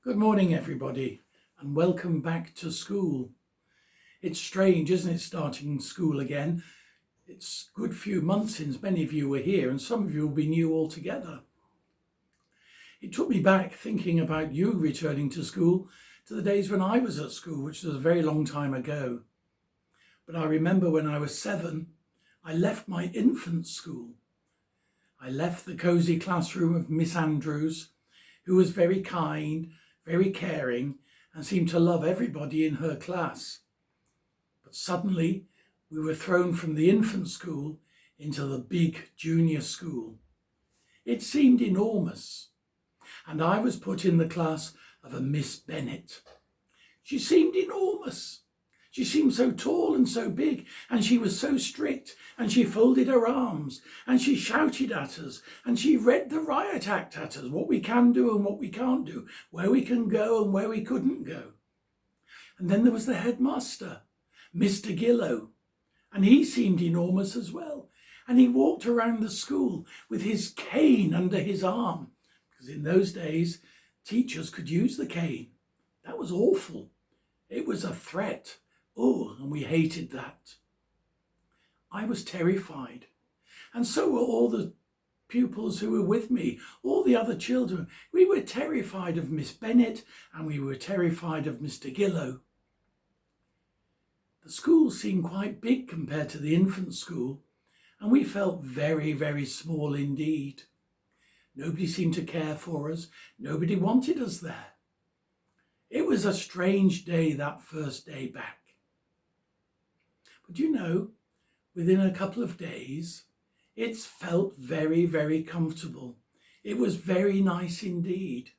Good morning, everybody, and welcome back to school. It's strange, isn't it, starting school again? It's a good few months since many of you were here, and some of you will be new altogether. It took me back thinking about you returning to school to the days when I was at school, which was a very long time ago. But I remember when I was 7, I left my infant school. I left the cosy classroom of Miss Andrews, who was very kind, very caring, and seemed to love everybody in her class. But suddenly we were thrown from the infant school into the big junior school. It seemed enormous, and I was put in the class of a Miss Bennett. She seemed enormous. She seemed so tall and so big, and she was so strict, and she folded her arms, and she shouted at us, and she read the riot act at us, what we can do and what we can't do, where we can go and where we couldn't go. And then there was the headmaster, Mr. Gillow, and he seemed enormous as well. And he walked around the school with his cane under his arm, because in those days, teachers could use the cane. That was awful. It was a threat. Oh, and we hated that. I was terrified. And so were all the pupils who were with me, all the other children. We were terrified of Miss Bennett and we were terrified of Mr. Gillow. The school seemed quite big compared to the infant school, and we felt very, very small indeed. Nobody seemed to care for us. Nobody wanted us there. It was a strange day, that first day back. But you know, within a couple of days, it felt very, very comfortable. It was very nice indeed.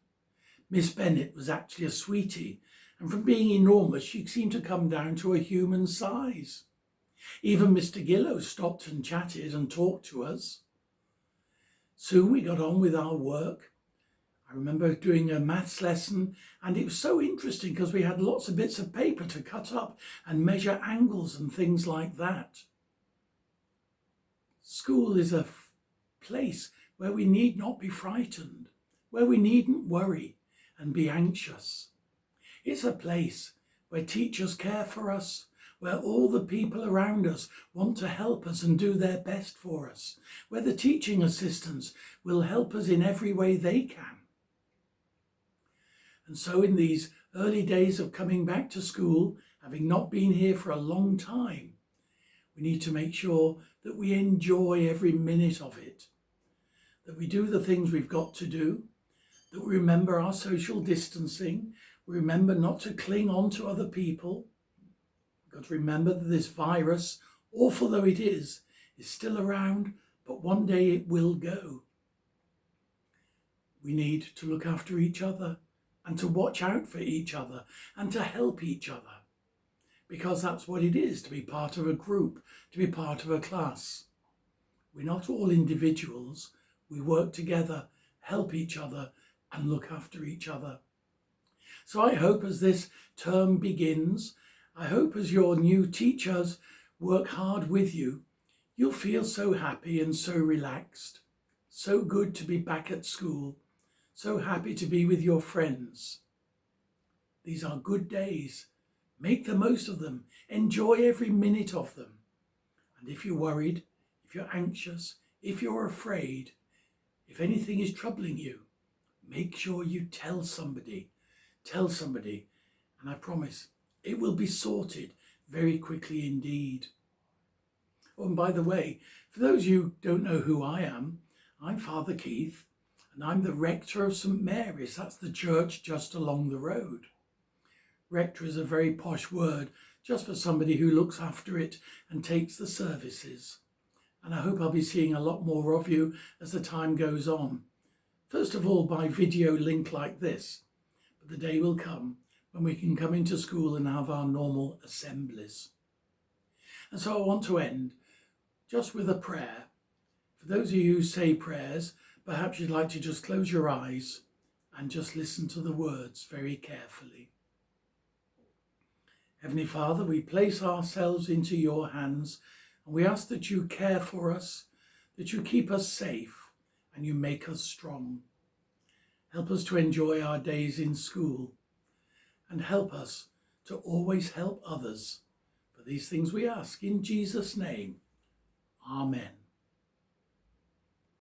Miss Bennett was actually a sweetie, and from being enormous, she seemed to come down to a human size. Even Mr. Gillow stopped and chatted and talked to us. Soon we got on with our work. I remember doing a maths lesson, and it was so interesting because we had lots of bits of paper to cut up and measure angles and things like that. School is a place where we need not be frightened, where we needn't worry and be anxious. It's a place where teachers care for us, where all the people around us want to help us and do their best for us, where the teaching assistants will help us in every way they can. And so in these early days of coming back to school, having not been here for a long time, we need to make sure that we enjoy every minute of it, that we do the things we've got to do, that we remember our social distancing, we remember not to cling on to other people. We've got to remember that this virus, awful though it is still around, but one day it will go. We need to look after each other, and to watch out for each other and to help each other, because that's what it is to be part of a group, to be part of a class. We're not all individuals. We work together, help each other and look after each other. So I hope as this term begins, I hope as your new teachers work hard with you, you'll feel so happy and so relaxed, so good to be back at school, so happy to be with your friends. These are good days. Make the most of them. Enjoy every minute of them. And if you're worried, if you're anxious, if you're afraid, if anything is troubling you, make sure you tell somebody. Tell somebody, and I promise it will be sorted very quickly indeed. Oh, and by the way, for those of you who don't know who I am, I'm Father Keith. And I'm the rector of St Mary's. That's the church just along the road. Rector is a very posh word just for somebody who looks after it and takes the services. And I hope I'll be seeing a lot more of you as the time goes on. First of all, by video link like this. But the day will come when we can come into school and have our normal assemblies. And so I want to end just with a prayer. For those of you who say prayers, perhaps you'd like to just close your eyes and just listen to the words very carefully. Heavenly Father, we place ourselves into your hands and we ask that you care for us, that you keep us safe and you make us strong. Help us to enjoy our days in school, and help us to always help others. For these things we ask in Jesus' name. Amen.